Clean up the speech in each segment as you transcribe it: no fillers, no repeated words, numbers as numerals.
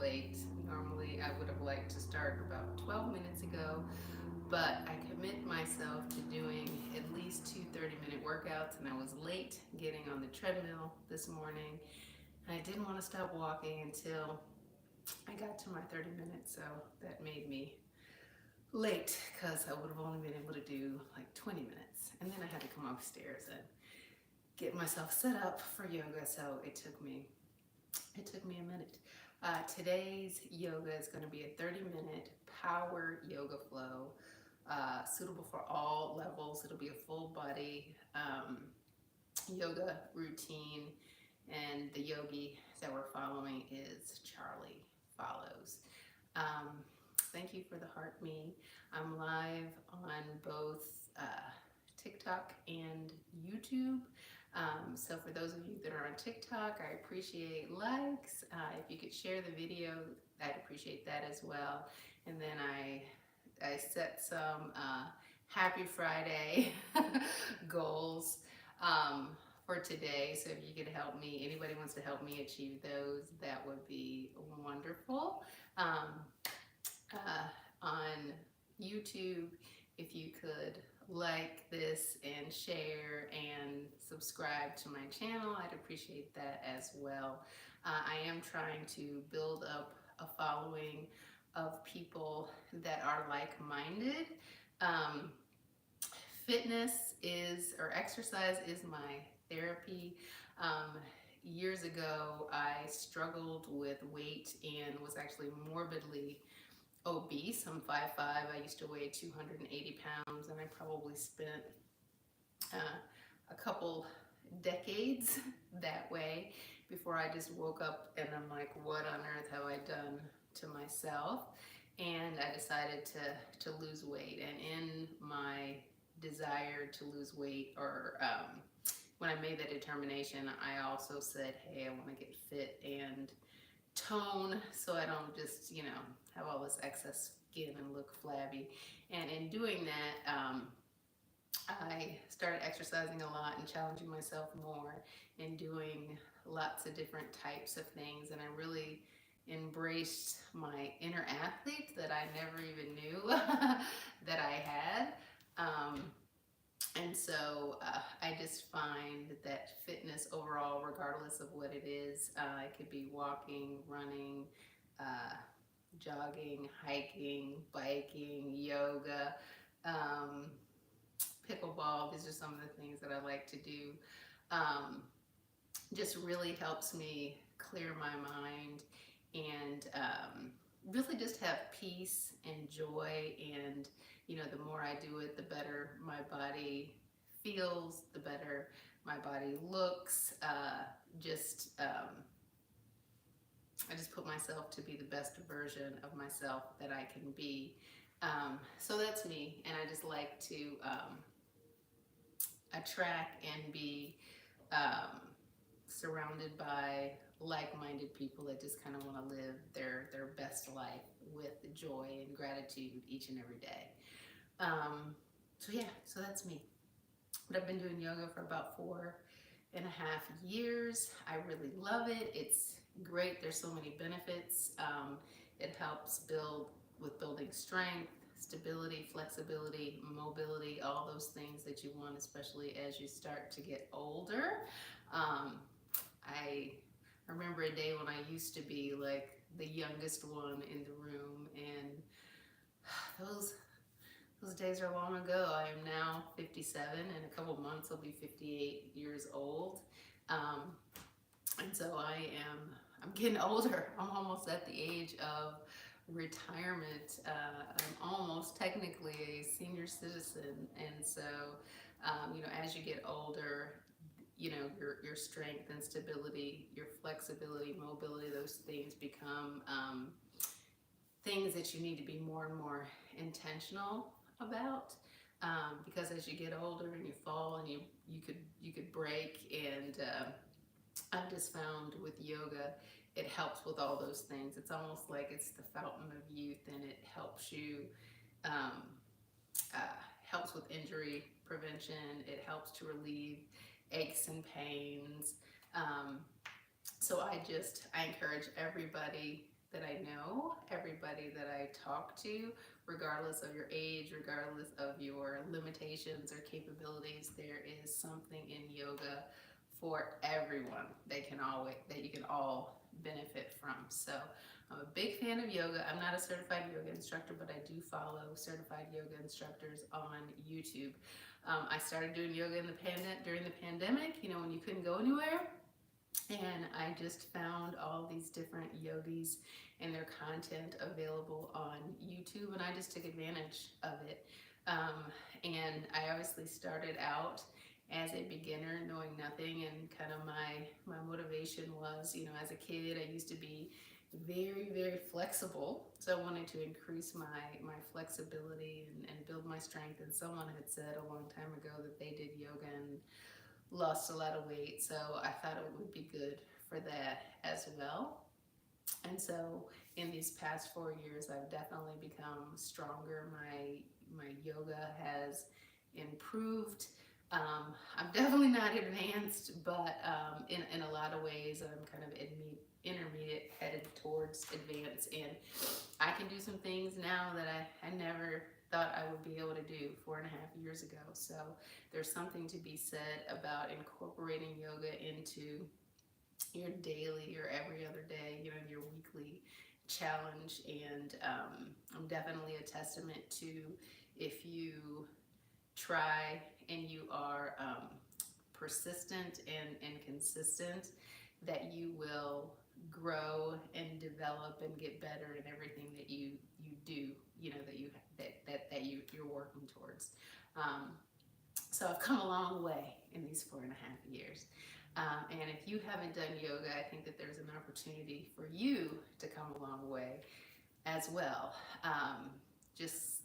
late. Normally I would have liked to start about 12 minutes ago, but I commit myself to doing at least two 30-minute workouts, and I was late getting on the treadmill this morning. And I didn't want to stop walking until I got to my 30 minutes, so that made me late because I would have only been able to do like 20 minutes. And then I had to come upstairs and get myself set up for yoga, so it took me a minute. Today's yoga is going to be a 30-minute power yoga flow, suitable for all levels. It'll be a full body yoga routine, and the yogi that we're following is Charlie Follows. Um, Thank you for the heart me. I'm live on both TikTok and YouTube. So for those of you that are on TikTok, I appreciate likes. If you could share the video, I'd appreciate that as well. And then I set some Happy Friday goals for today. So if you could help me, anybody wants to help me achieve those, that would be wonderful. On YouTube, if you could like this and share and subscribe to my channel, I'd appreciate that as well. I am trying to build up a following of people that are like-minded. Um, Fitness is, or exercise is my therapy. Years ago, I struggled with weight and was actually morbidly obese. I'm 5'5". I used to weigh 280 pounds, and I probably spent a couple decades that way before I just woke up and I'm like, what on earth have I done to myself? And I decided to lose weight. And in my desire to lose weight, or when I made that determination, I also said, hey, I want to get fit and tone so I don't just, have all this excess skin and look flabby. And in doing that, I started exercising a lot and challenging myself more and doing lots of different types of things. And I really embraced my inner athlete that I never even knew that I had. And so I just find that fitness overall, regardless of what it is, it could be walking, running, jogging, hiking, biking, yoga, pickleball. These are some of the things that I like to do. Just really helps me clear my mind and really just have peace and joy. And the more I do it, the better my body feels, the better my body looks. I just put myself to be the best version of myself that I can be. So that's me, and I just like to attract and be surrounded by like-minded people that just kind of want to live their best life with joy and gratitude each and every day. So that's me. But I've been doing yoga for about 4.5 years. I really love it. It's great. There's so many benefits. It helps building strength, stability, flexibility, mobility, all those things that you want, especially as you start to get older. I remember a day when I used to be like the youngest one in the room, and those days are long ago. I am now 57. In a couple months I'll be 58 years old. And so I'm getting older. I'm almost at the age of retirement. I'm almost technically a senior citizen. And so, as you get older, your strength and stability, your flexibility, mobility, those things become things that you need to be more and more intentional about. Because as you get older and you fall and you could break, and I've just found with yoga, it helps with all those things. It's almost like it's the fountain of youth, and it helps you, helps with injury prevention. It helps to relieve aches and pains. So I encourage everybody that I know, everybody that I talk to, regardless of your age, regardless of your limitations or capabilities, there is something in yoga for everyone that you can all benefit from. So I'm a big fan of yoga. I'm not a certified yoga instructor, but I do follow certified yoga instructors on YouTube. I started doing yoga during the pandemic, when you couldn't go anywhere. And I just found all these different yogis and their content available on YouTube, and I just took advantage of it. And I obviously started out as a beginner, knowing nothing, and kind of my motivation was, as a kid, I used to be very, very flexible. So I wanted to increase my flexibility and build my strength. And someone had said a long time ago that they did yoga and lost a lot of weight, so I thought it would be good for that as well. And so in these past 4 years, I've definitely become stronger. My yoga has improved. I'm definitely not advanced, but in a lot of ways, I'm kind of intermediate, headed towards advanced, and I can do some things now that I never thought I would be able to do 4.5 years ago. So there's something to be said about incorporating yoga into your daily or every other day, your weekly challenge. And I'm definitely a testament to, if you try and you are persistent and consistent, that you will grow and develop and get better in everything that you do, you're working towards. So I've come a long way in these 4.5 years. And if you haven't done yoga, I think that there's an opportunity for you to come a long way as well. Just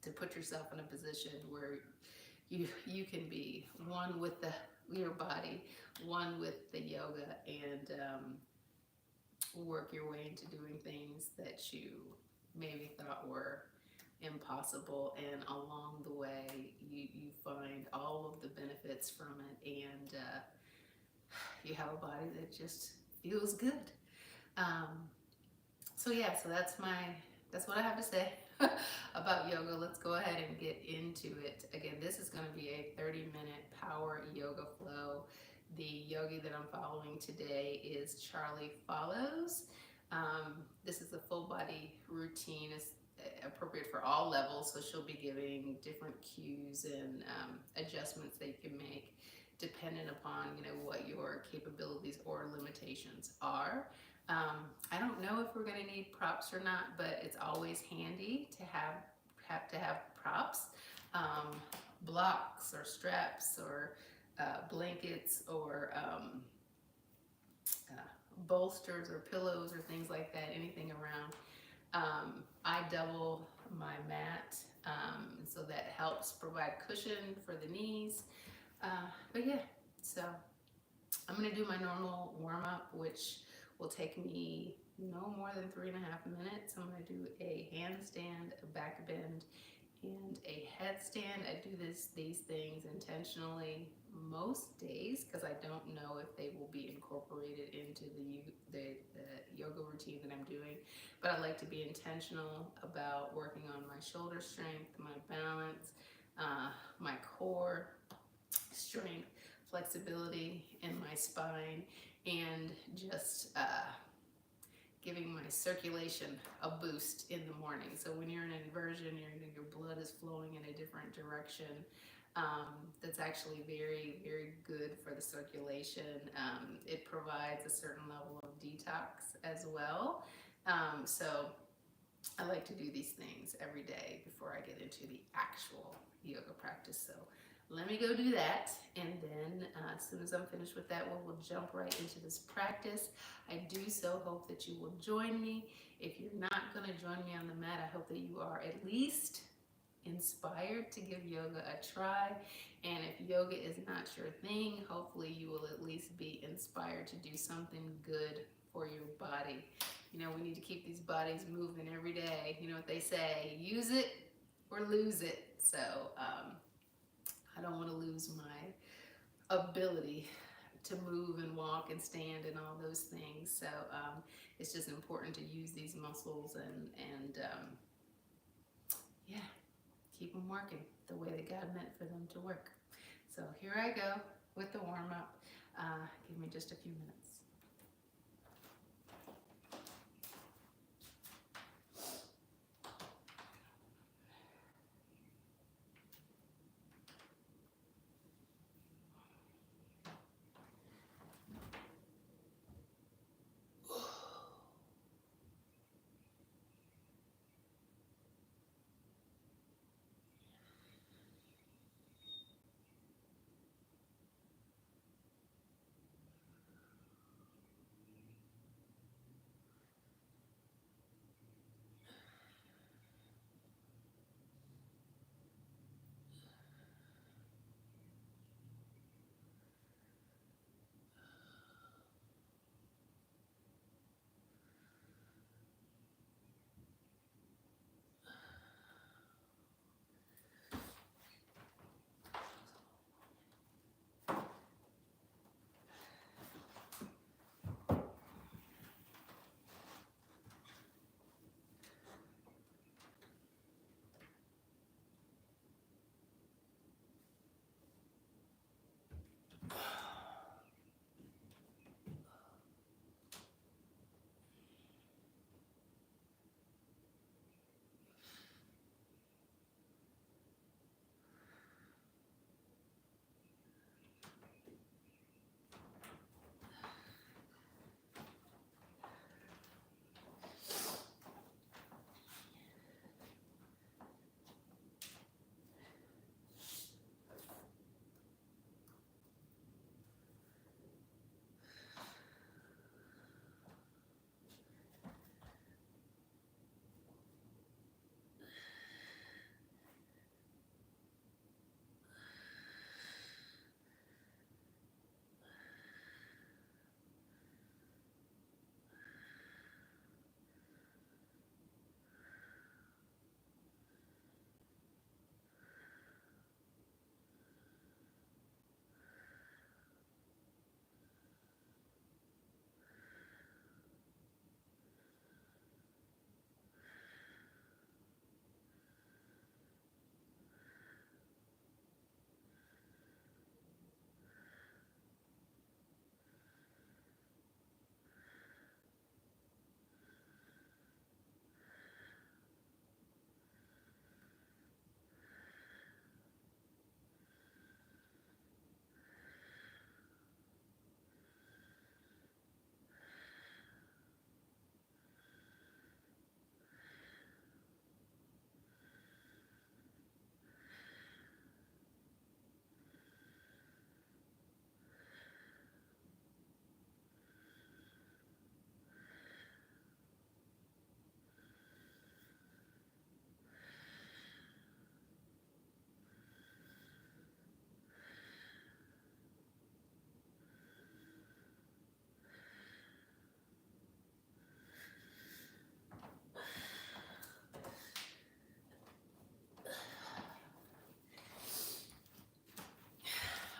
to put yourself in a position where you can be one with your body, one with the yoga, and work your way into doing things that you maybe thought were impossible. And along the way, you find all of the benefits from it, and you have a body that just feels good. So yeah, so that's what I have to say about yoga. Let's go ahead and get into it. Again, this is going to be a 30-minute power yoga flow. The yogi that I'm following today is Charlie Follows. This is a full body routine. It's appropriate for all levels, so she'll be giving different cues and adjustments that you can make dependent upon what your capabilities or limitations are. I don't know if we're going to need props or not, but it's always handy to have props, blocks or straps or blankets or bolsters or pillows or things like that, anything around. I double my mat, so that helps provide cushion for the knees. But yeah, so I'm going to do my normal warm-up, which will take me no more than 3.5 minutes. I'm going to do a handstand, a back bend, and a headstand. I do these things intentionally most days because I don't know if they will be incorporated into the yoga routine that I'm doing. But I like to be intentional about working on my shoulder strength, my balance, my core strength, flexibility in my spine, and just giving my circulation a boost in the morning. So when you're in inversion, your blood is flowing in a different direction. That's actually very, very good for the circulation. It provides a certain level of detox as well. So I like to do these things every day before I get into the actual yoga practice. So let me go do that, and then as soon as I'm finished with that, we'll jump right into this practice. I do so hope that you will join me. If you're not going to join me on the mat, I hope that you are at least inspired to give yoga a try. And if yoga is not your thing, hopefully you will at least be inspired to do something good for your body. We need to keep these bodies moving every day. You know what they say, use it or lose it. So I don't want to lose my ability to move and walk and stand and all those things. So it's just important to use these muscles and yeah, keep them working the way that God meant for them to work. So here I go with the warm up. Give me just a few minutes.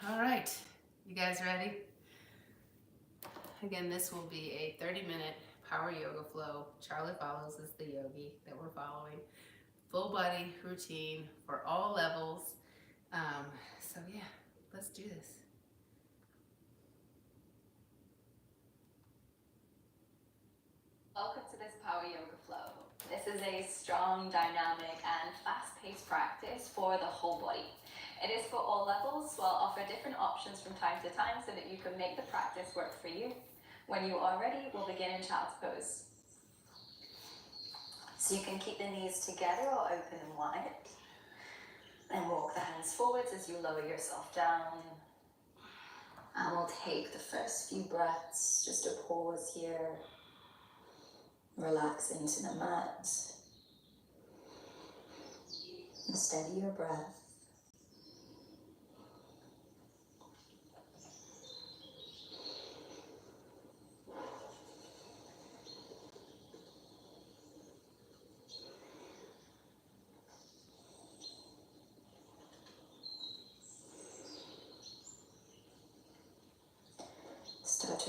All right, you guys ready? Again, this will be a 30-minute power yoga flow. Charlie Follows is the yogi that we're following. Full body routine for all levels. So yeah, let's do this. Welcome to this power yoga flow. This is a strong, dynamic, and fast-paced practice for the whole body. It is for all levels, so I'll offer different options from time to time so that you can make the practice work for you. When you are ready, we'll begin in child's pose. So you can keep the knees together or open and wide. And walk the hands forwards as you lower yourself down. And we'll take the first few breaths, just a pause here. Relax into the mat. And steady your breath.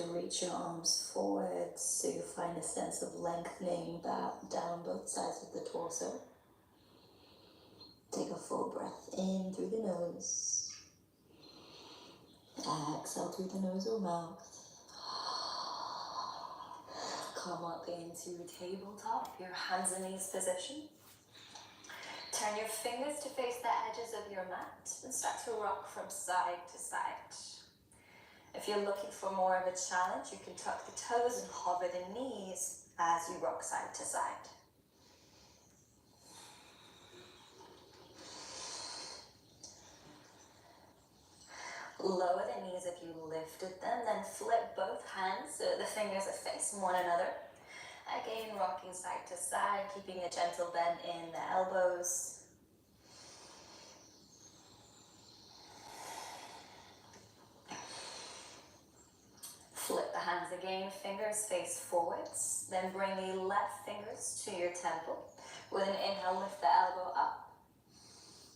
to reach your arms forward so you find a sense of lengthening down both sides of the torso. Take a full breath in through the nose. Exhale through the nose or mouth. Come up into tabletop, your hands and knees position. Turn your fingers to face the edges of your mat and start to rock from side to side. If you're looking for more of a challenge, you can tuck the toes and hover the knees as you rock side to side. Lower the knees if you lifted them, then flip both hands so the fingers are facing one another. Again, rocking side to side, keeping a gentle bend in the elbows. Flip the hands again, fingers face forwards. Then bring the left fingers to your temple. With an inhale, lift the elbow up.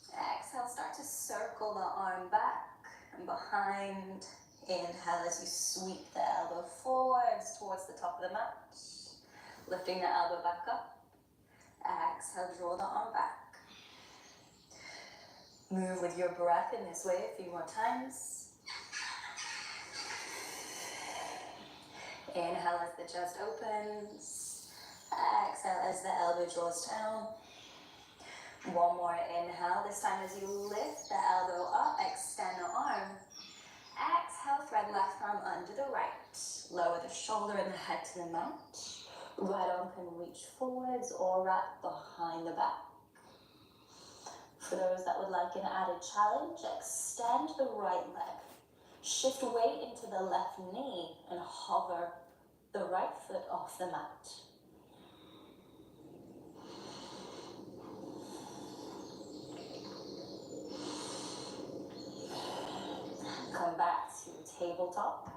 Exhale, start to circle the arm back and behind. Inhale as you sweep the elbow forwards towards the top of the mat. Lifting the elbow back up. Exhale, draw the arm back. Move with your breath in this way a few more times. Inhale as the chest opens. Exhale as the elbow draws down. One more inhale. This time as you lift the elbow up, extend the arm. Exhale, thread left arm under the right. Lower the shoulder and the head to the mat. Right arm can reach forwards or wrap behind the back. For those that would like an added challenge, extend the right leg. Shift weight into the left knee and hover the right foot off the mat. Come back to tabletop.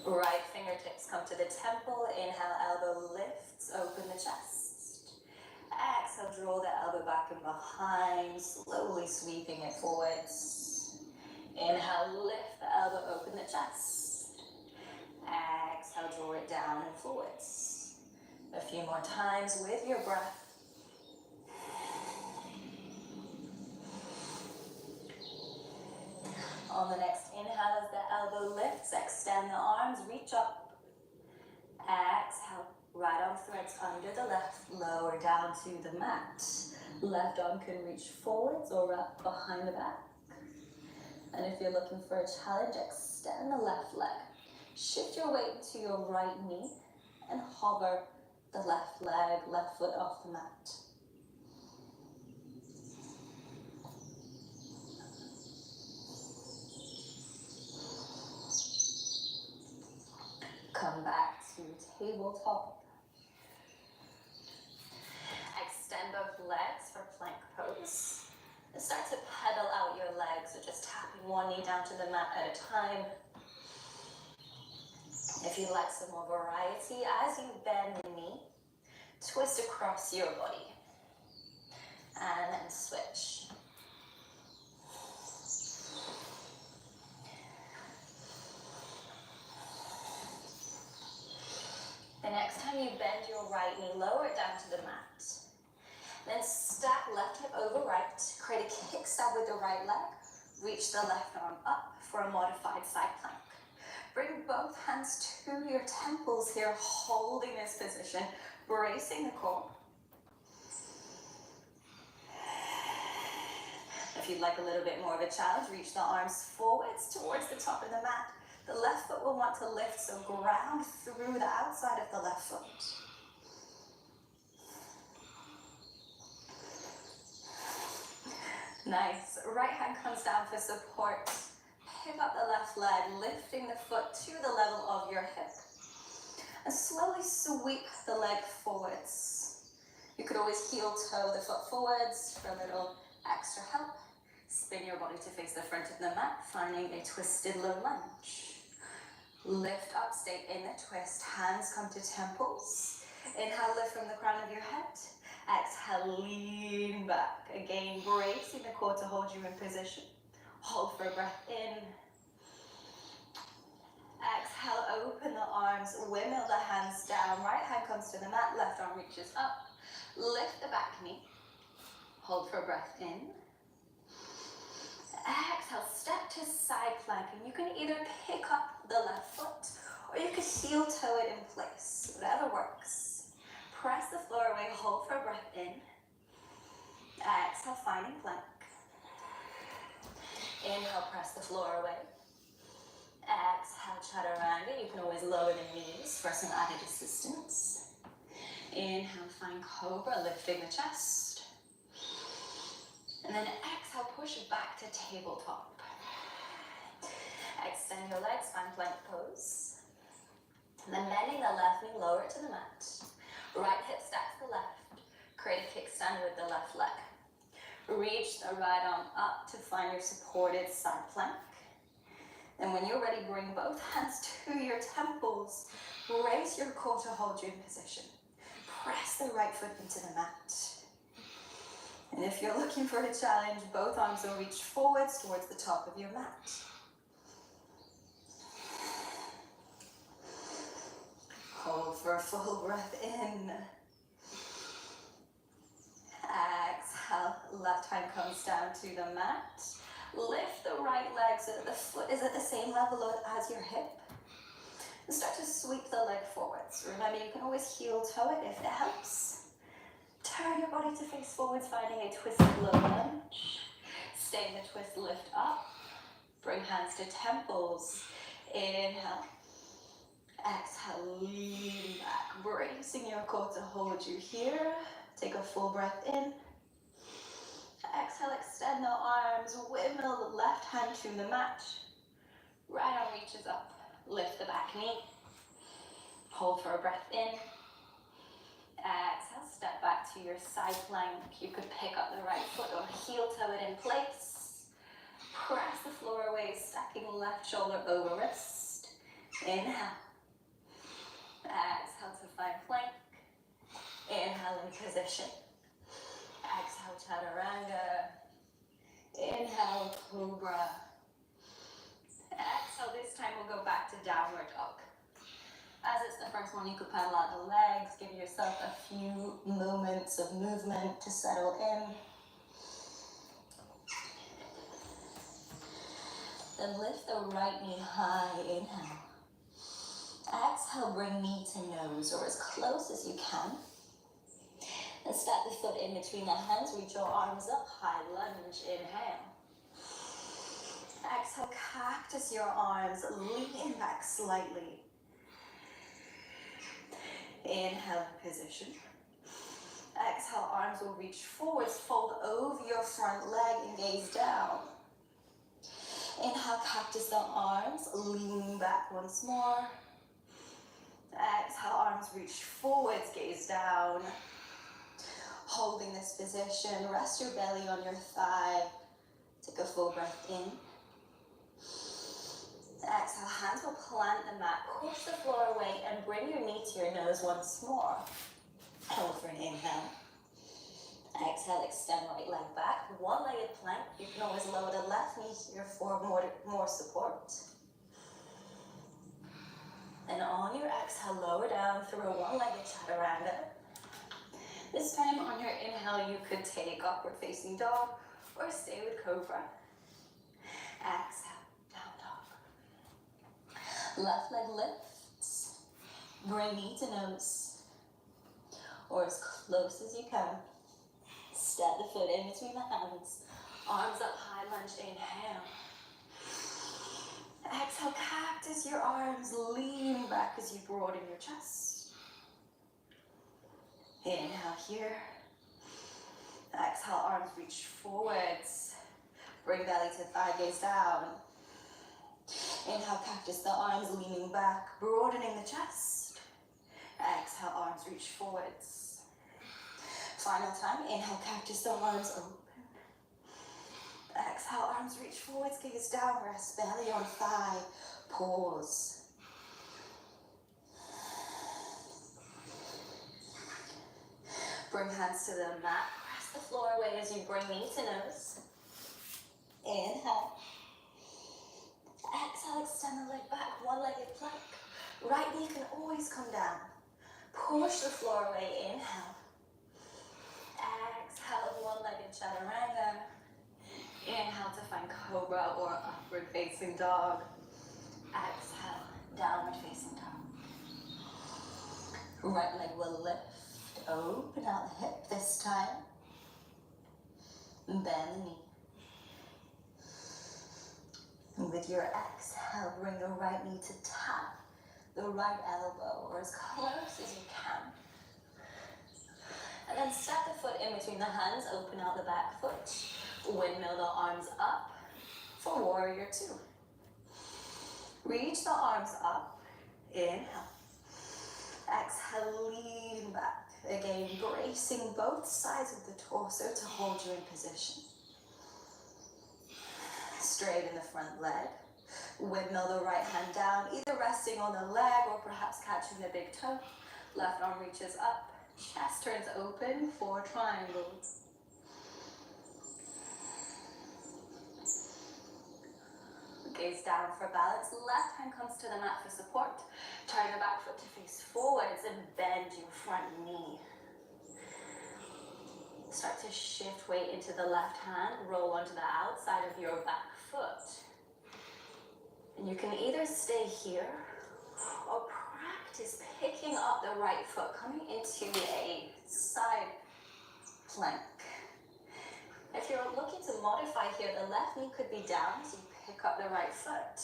Right fingertips come to the temple. Inhale, elbow lifts, open the chest. Exhale, draw the elbow back and behind, slowly sweeping it forwards. Inhale, lift the elbow, open the chest. Exhale, draw it down and forwards. A few more times with your breath. On the next inhale, as the elbow lifts, extend the arms, reach up. Exhale, right arm threads under the left, lower down to the mat. Left arm can reach forwards or wrap behind the back. And if you're looking for a challenge, extend the left leg. Shift your weight to your right knee and hover the left leg, left foot off the mat. Come back to tabletop. Extend both legs for plank pose. And start to pedal out your legs, so just tapping one knee down to the mat at a time. If you'd like some more variety, as you bend the knee, twist across your body. And then switch. The next time you bend your right knee, lower it down to the mat. Then stack left hip over right, create a kickstand with the right leg, reach the left arm up for a modified side plank. Bring both hands to your temples here, holding this position, bracing the core. If you'd like a little bit more of a challenge, reach the arms forwards towards the top of the mat. The left foot will want to lift, so ground through the outside of the left foot. Nice. Right hand comes down for support. Pick up the left leg, lifting the foot to the level of your hip. And slowly sweep the leg forwards. You could always heel toe the foot forwards for a little extra help. Spin your body to face the front of the mat, finding a twisted low lunge. Lift up, stay in the twist. Hands come to temples. Inhale, lift from the crown of your head. Exhale, lean back. Again, bracing the core to hold you in position. Hold for a breath in. Exhale, open the arms, windmill the hands down. Right hand comes to the mat, left arm reaches up. Lift the back knee. Hold for a breath in. Exhale, step to side plank. And you can either pick up the left foot or you can heel toe it in place. Whatever works. Press the floor away, hold for a breath in. Exhale, finding plank. Inhale, press the floor away. Exhale, chaturanga. You can always lower the knees for some added assistance. Inhale, find cobra, lifting the chest. And then exhale, push back to tabletop. Extend your legs, find plank pose. And then bending the left knee, lower it to the mat. Right hip stacks the left. Create a kickstand with the left leg. Reach the right arm up to find your supported side plank. And when you're ready, bring both hands to your temples. Raise your core to hold you in position. Press the right foot into the mat. And if you're looking for a challenge, both arms will reach forwards towards the top of your mat. Hold for a full breath in. Exhale, left hand comes down to the mat. Lift the right leg so that the foot is at the same level as your hip. And start to sweep the leg forwards. Remember, you can always heel toe it if it helps. Turn your body to face forwards, finding a twisted low lunge. Stay in the twist, lift up. Bring hands to temples. Inhale. Exhale, lean back. Bracing your core to hold you here. Take a full breath in. Exhale, extend the arms. Windmill the left hand to the mat. Right arm reaches up. Lift the back knee. Hold for a breath in. Exhale, step back to your side plank. You could pick up the right foot or heel toe it in place. Press the floor away, stacking left shoulder over wrist. Inhale. Exhale to find plank. Inhale in position. Exhale, chaturanga. Inhale, cobra. Exhale, this time we'll go back to downward dog. As it's the first one, you could pedal out the legs, give yourself a few moments of movement to settle in. Then lift the right knee high, inhale. Exhale, bring knee to nose or as close as you can. And step the foot in between the hands, reach your arms up, high lunge, inhale. Exhale, cactus your arms, lean back slightly. Inhale, position. Exhale, arms will reach forwards, fold over your front leg and gaze down. Inhale, cactus the arms, lean back once more. Exhale, arms reach forwards, gaze down. Holding this position, rest your belly on your thigh. Take a full breath in. Exhale, hands will plant the mat, push the floor away and bring your knee to your nose once more. Hold for an inhale. Exhale, extend right leg back, one-legged plank. You can always lower the left knee here for more support. And on your exhale, lower down through a one-legged chaturanga. This time on your inhale, you could take upward facing dog or stay with cobra. Exhale, down dog. Left leg lifts. Bring knee to nose or as close as you can. Step the foot in between the hands. Arms up, high lunge, inhale. Exhale, cactus your arms, lean back as you broaden your chest. Inhale here. Exhale, arms reach forwards. Bring belly to thigh, gaze down. Inhale, cactus the arms, leaning back, broadening the chest. Exhale, arms reach forwards. Final time, inhale, cactus the arms open. Exhale, arms reach forwards, gaze down, rest belly on thigh, pause. Bring hands to the mat, press the floor away as you bring knee to nose. Inhale. Exhale, extend the leg back, one-legged plank. Right knee can always come down. Push the floor away, inhale. Exhale, one-legged chaturanga. Inhale to find cobra or upward facing dog. Exhale, downward facing dog. Right leg will lift, open out the hip this time. Bend the knee. And with your exhale, bring the right knee to tap the right elbow or as close as you can. And then step the foot in between the hands, open out the back foot. Windmill the arms up for warrior two. Reach the arms up, inhale. Exhale, lean back. Again, bracing both sides of the torso to hold you in position. Straighten the front leg. Windmill the right hand down, either resting on the leg or perhaps catching the big toe. Left arm reaches up, chest turns open for triangles. Gaze down for balance. Left hand comes to the mat for support. Turn your back foot to face forwards and bend your front knee. Start to shift weight into the left hand. Roll onto the outside of your back foot. And you can either stay here or practice picking up the right foot, coming into a side plank. If you're looking to modify here, the left knee could be down, so you pick up the right foot.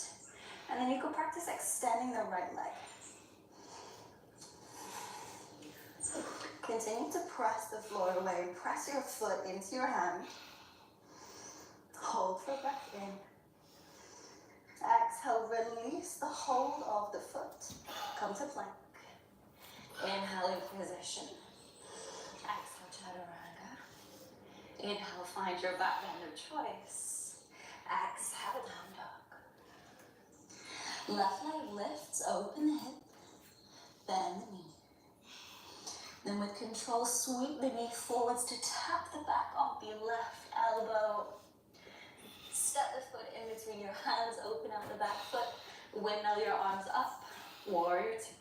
And then you could practice extending the right leg. Continue to press the floor away. Press your foot into your hand. Hold for breath in. Exhale, release the hold of the foot. Come to plank. Inhale in position. Exhale, chaturanga. Inhale, find your back bend of choice. Exhale, down dog. Left leg lifts, open the hip. Bend the knee. Then with control, sweep the knee forwards to tap the back of the left elbow. Step the foot in between your hands, open out the back foot. Windmill your arms up, warrior two.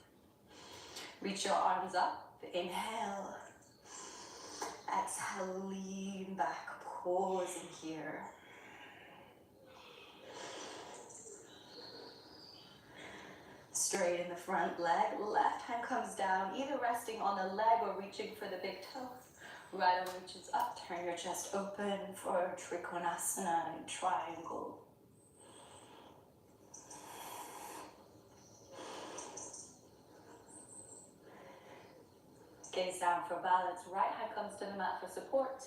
Reach your arms up, inhale. Exhale, lean back, pausing here. Straighten the front leg, left hand comes down, either resting on the leg or reaching for the big toe. Right arm reaches up, turn your chest open for Trikonasana and triangle. Gaze down for balance, right hand comes to the mat for support.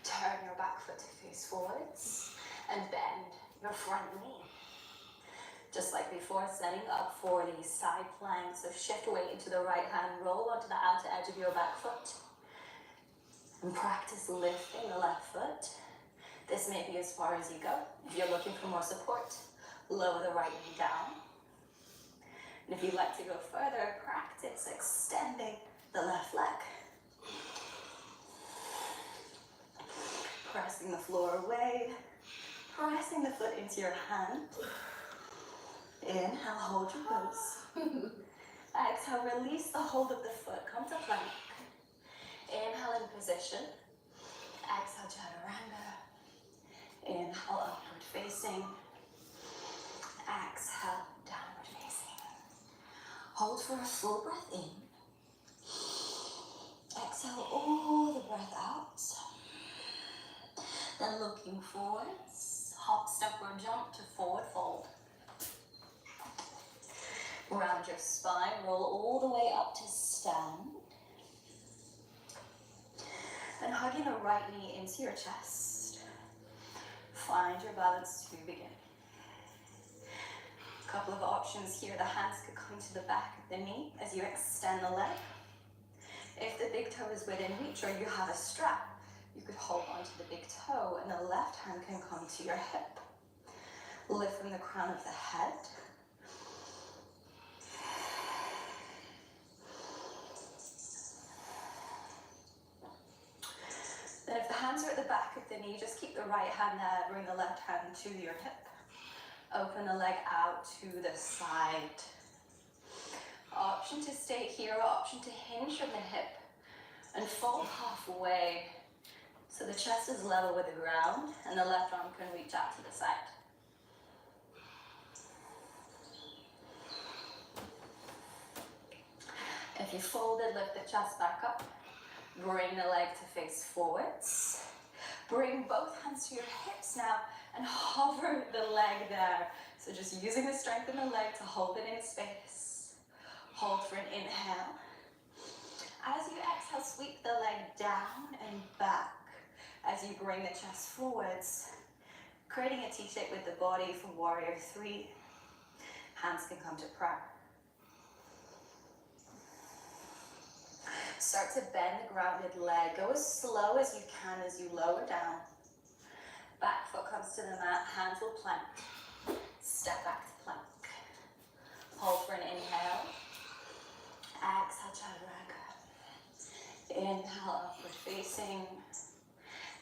Turn your back foot to face forwards and bend your front knee. Just like before, setting up for the side plank. So shift weight into the right hand, roll onto the outer edge of your back foot. And practice lifting the left foot. This may be as far as you go. If you're looking for more support, lower the right knee down. And if you'd like to go further, practice extending the left leg. Pressing the floor away, pressing the foot into your hand. Inhale, hold your pose. Exhale, release the hold of the foot. Come to plank. Inhale in position. Exhale, chaturanga. Inhale, upward facing. Exhale, downward facing. Hold for a full breath in. Exhale all the breath out. Then looking forwards, hop, step, or jump to forward fold. Round your spine, roll all the way up to stand. And hugging the right knee into your chest. Find your balance to begin. A couple of options here. The hands could come to the back of the knee as you extend the leg. If the big toe is within reach or you have a strap, you could hold onto the big toe and the left hand can come to your hip. Lift from the crown of the head. Then if the hands are at the back of the knee, just keep the right hand there, bring the left hand to your hip. Open the leg out to the side. Option to stay here or option to hinge from the hip and fold halfway so the chest is level with the ground and the left arm can reach out to the side. If you folded, lift the chest back up. Bring the leg to face forwards. Bring both hands to your hips now and hover the leg there. So just using the strength in the leg to hold it in space. Hold for an inhale. As you exhale, sweep the leg down and back as you bring the chest forwards, creating a T-shape with the body for warrior 3. Hands can come to prayer. Start to bend the grounded leg. Go as slow as you can as you lower down. Back foot comes to the mat, hands will plank. Step back to plank. Hold for an inhale. Exhale, chaturanga. Inhale, upward facing.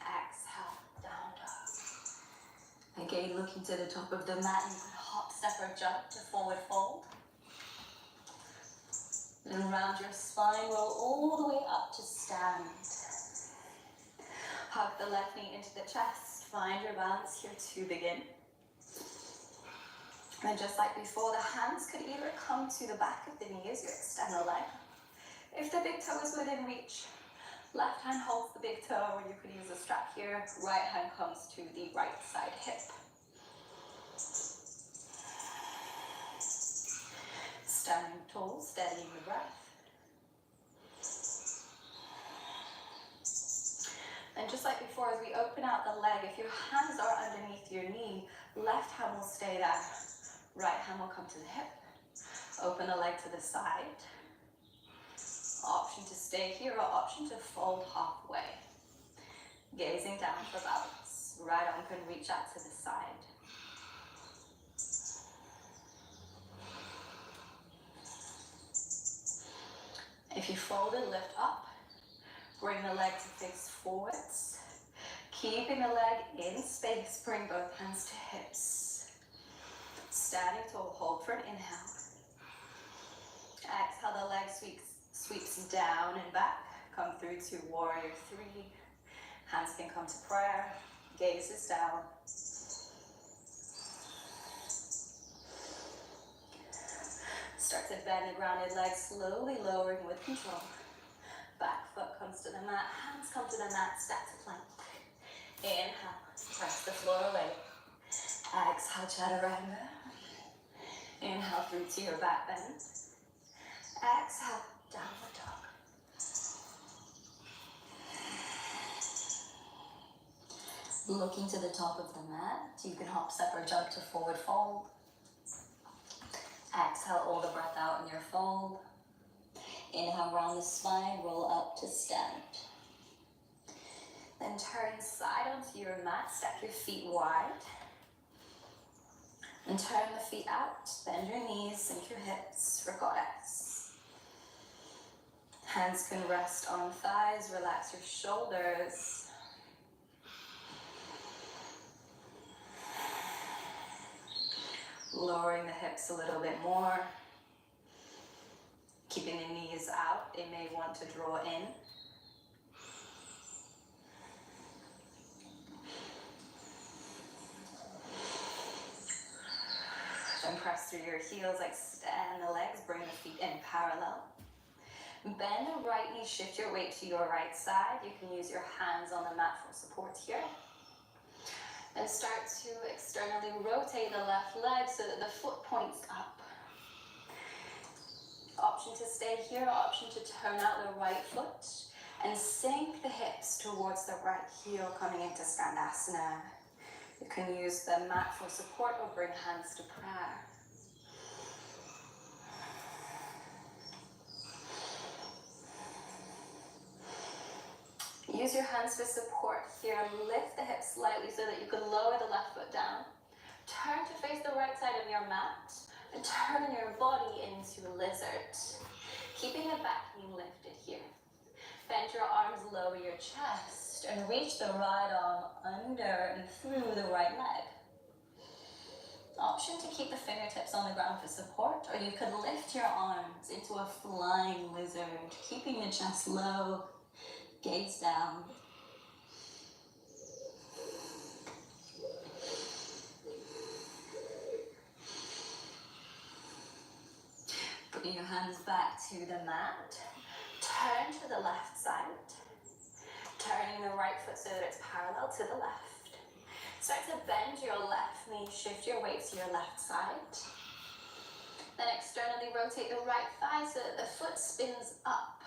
Exhale, down dog. Again, looking to the top of the mat, you can hop, step, or jump to forward fold. And round your spine, roll all the way up to stand. Hug the left knee into the chest. Find your balance here to begin. And just like before, the hands could either come to the back of the knee as you extend the leg. If the big toe is within reach, left hand holds the big toe, or you could use a strap here. Right hand comes to the right side hip. Standing tall, steadying the breath. And just like before, as we open out the leg, if your hands are underneath your knee, left hand will stay there. Right hand will come to the hip. Open the leg to the side. Option to stay here or option to fold halfway. Gazing down for balance. Right arm can reach out to the side. If you fold and lift up, bring the leg to face forwards. Keeping the leg in space, bring both hands to hips. Standing tall, hold for an inhale. Exhale, the leg sweeps down and back. Come through to warrior 3. Hands can come to prayer. Gaze is down. Start to bend the grounded leg, slowly lowering with control. Back foot comes to the mat, hands come to the mat, step to plank. Inhale, press the floor away. Exhale, chaturanga. Inhale through to your back bend. Exhale, downward dog. Looking to the top of the mat, you can hop, step, or jump to forward fold. Exhale, all the breath out in your fold. Inhale, round the spine, roll up to stand. Then turn side onto your mat, step your feet wide. And turn the feet out, bend your knees, sink your hips for goddess. Hands can rest on thighs, relax your shoulders. Lowering the hips a little bit more. Keeping the knees out, they may want to draw in. Then press through your heels, extend the legs, bring the feet in parallel. Bend the right knee, shift your weight to your right side. You can use your hands on the mat for support here. And start to externally rotate the left leg so that the foot points up. Option to stay here, option to turn out the right foot and sink the hips towards the right heel coming into Skandasana. You can use the mat for support or bring hands to prayer. Use your hands for support here. Lift the hips slightly so that you can lower the left foot down. Turn to face the right side of your mat and turn your body into lizard. Keeping the back knee lifted here. Bend your arms, lower your chest, and reach the right arm under and through the right leg. Option to keep the fingertips on the ground for support, or you could lift your arms into a flying lizard, keeping the chest low, gaze down. Bring your hands back to the mat. Turn to the left side. Turning the right foot so that it's parallel to the left. Start to bend your left knee, shift your weight to your left side. Then externally rotate the right thigh so that the foot spins up.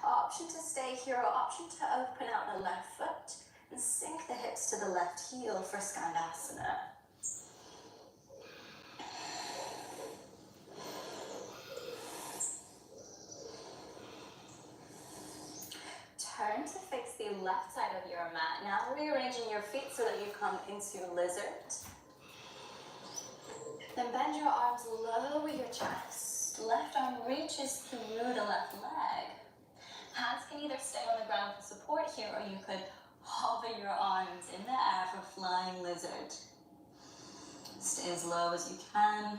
Option to stay here or option to open out the left foot and sink the hips to the left heel for Skandasana. Turn to face the left side of your mat. Now rearranging your feet so that you come into lizard. Then bend your arms, lower your chest. Left arm reaches through the left leg. Hands can either stay on the ground for support here, or you could hover your arms in the air for flying lizard. Stay as low as you can.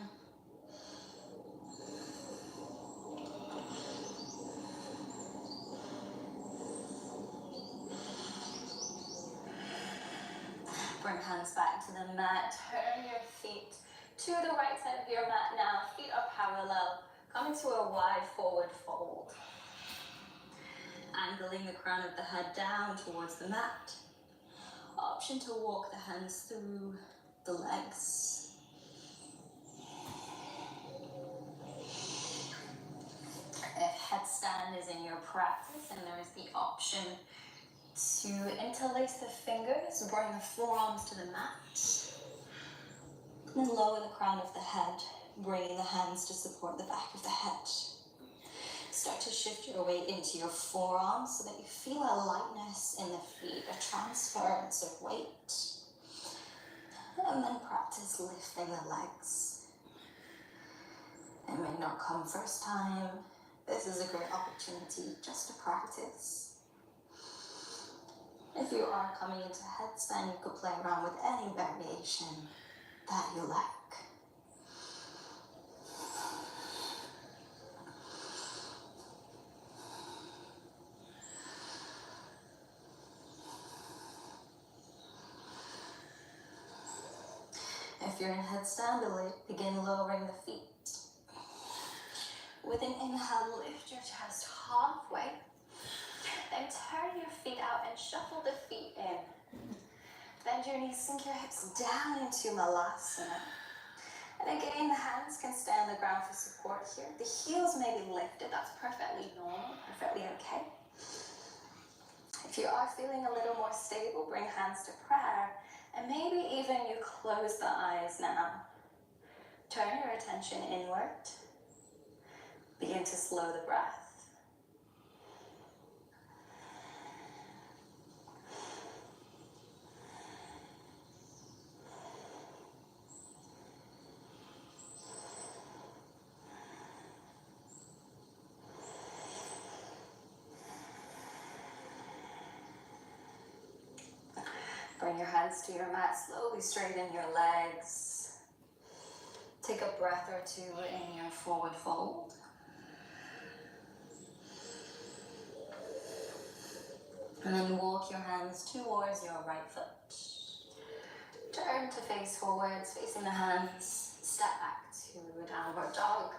Bring hands back to the mat. Turn your feet to the right side of your mat now. Feet are parallel. Come into a wide forward fold. Angling the crown of the head down towards the mat. Option to walk the hands through the legs. If headstand is in your practice, and there is the option to interlace the fingers, bring the forearms to the mat. Then lower the crown of the head, bringing the hands to support the back of the head. Start to shift your weight into your forearms so that you feel a lightness in the feet, a transference of weight. And then practice lifting the legs. It may not come first time. This is a great opportunity just to practice. If you are coming into headstand, you could play around with any variation that you like. If you're in headstand, begin lowering the feet. With an inhale, lift your chest halfway. Then turn your feet out and shuffle the feet in. Bend your knees, sink your hips down into Malasana. And again, the hands can stay on the ground for support here. The heels may be lifted, that's perfectly normal, perfectly okay. If you are feeling a little more stable, bring hands to prayer. And maybe even you close the eyes now. Turn your attention inward. Begin to slow the breath. Bring your hands to your mat, slowly straighten your legs. Take a breath or two in your forward fold. And then walk your hands towards your right foot. Turn to face forwards, facing the hands. Step back to downward dog.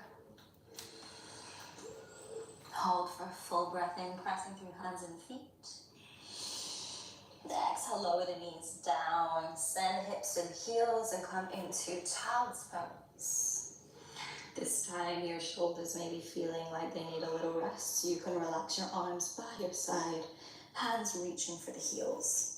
Hold for a full breath in, pressing through hands and feet. Exhale, lower the knees down, send hips to the heels and come into child's pose. This time your shoulders may be feeling like they need a little rest, so you can relax your arms by your side, hands reaching for the heels.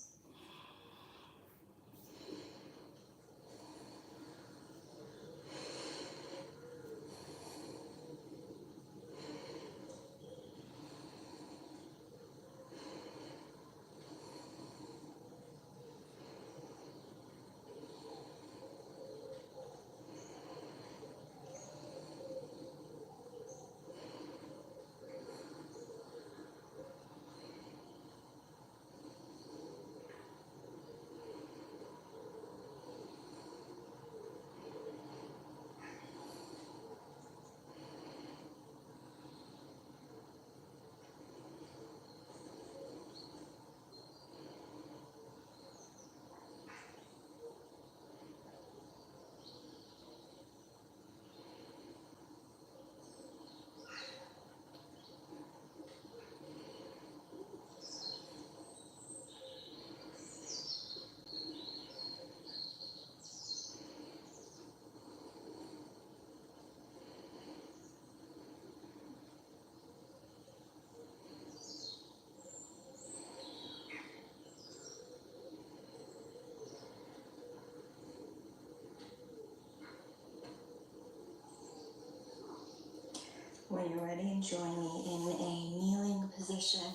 you're ready, join me in a kneeling position.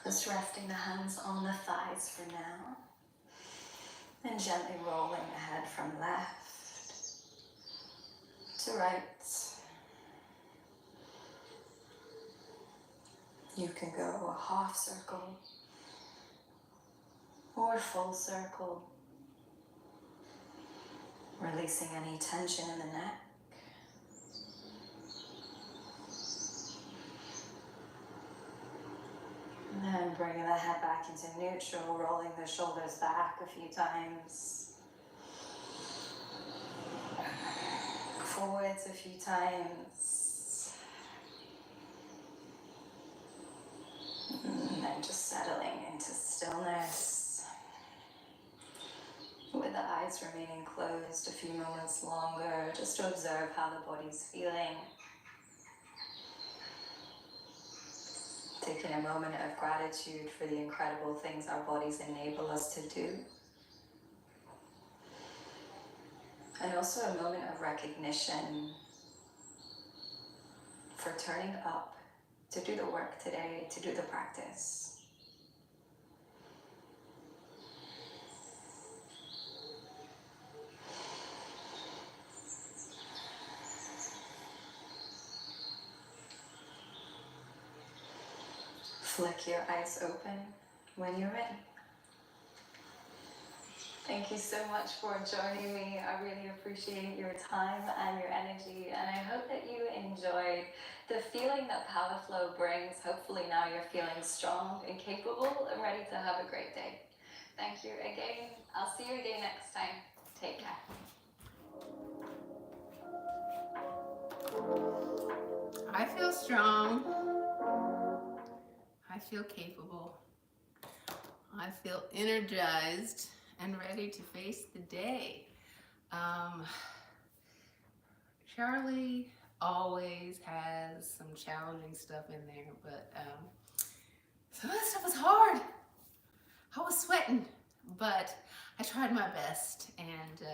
Just resting the hands on the thighs for now. And gently rolling the head from left to right. You can go a half circle or full circle, releasing any tension in the neck. And then bringing the head back into neutral, rolling the shoulders back a few times. Forwards a few times. And then just settling into stillness. With the eyes remaining closed a few moments longer, just to observe how the body's feeling. Taking a moment of gratitude for the incredible things our bodies enable us to do. And also a moment of recognition for turning up to do the work today, to do the practice. Flick your eyes open when you're ready. Thank you so much for joining me. I really appreciate your time and your energy, and I hope that you enjoyed the feeling that Power Flow brings. Hopefully now you're feeling strong and capable and ready to have a great day. Thank you again. I'll see you again next time. Take care. I feel strong. I feel capable. I feel energized and ready to face the day. Charlie always has some challenging stuff in there, but some of that stuff was hard. I was sweating, but I tried my best, and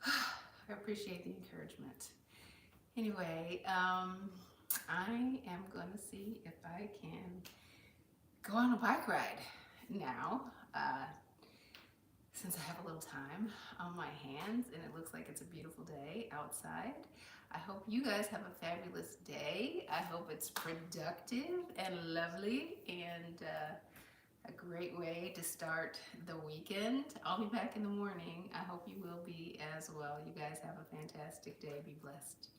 I appreciate the encouragement. Anyway, I am going to see if I can go on a bike ride now, since I have a little time on my hands and it looks like it's a beautiful day outside. I hope you guys have a fabulous day. I hope it's productive and lovely and a great way to start the weekend. I'll be back in the morning. I hope you will be as well. You guys have a fantastic day. Be blessed.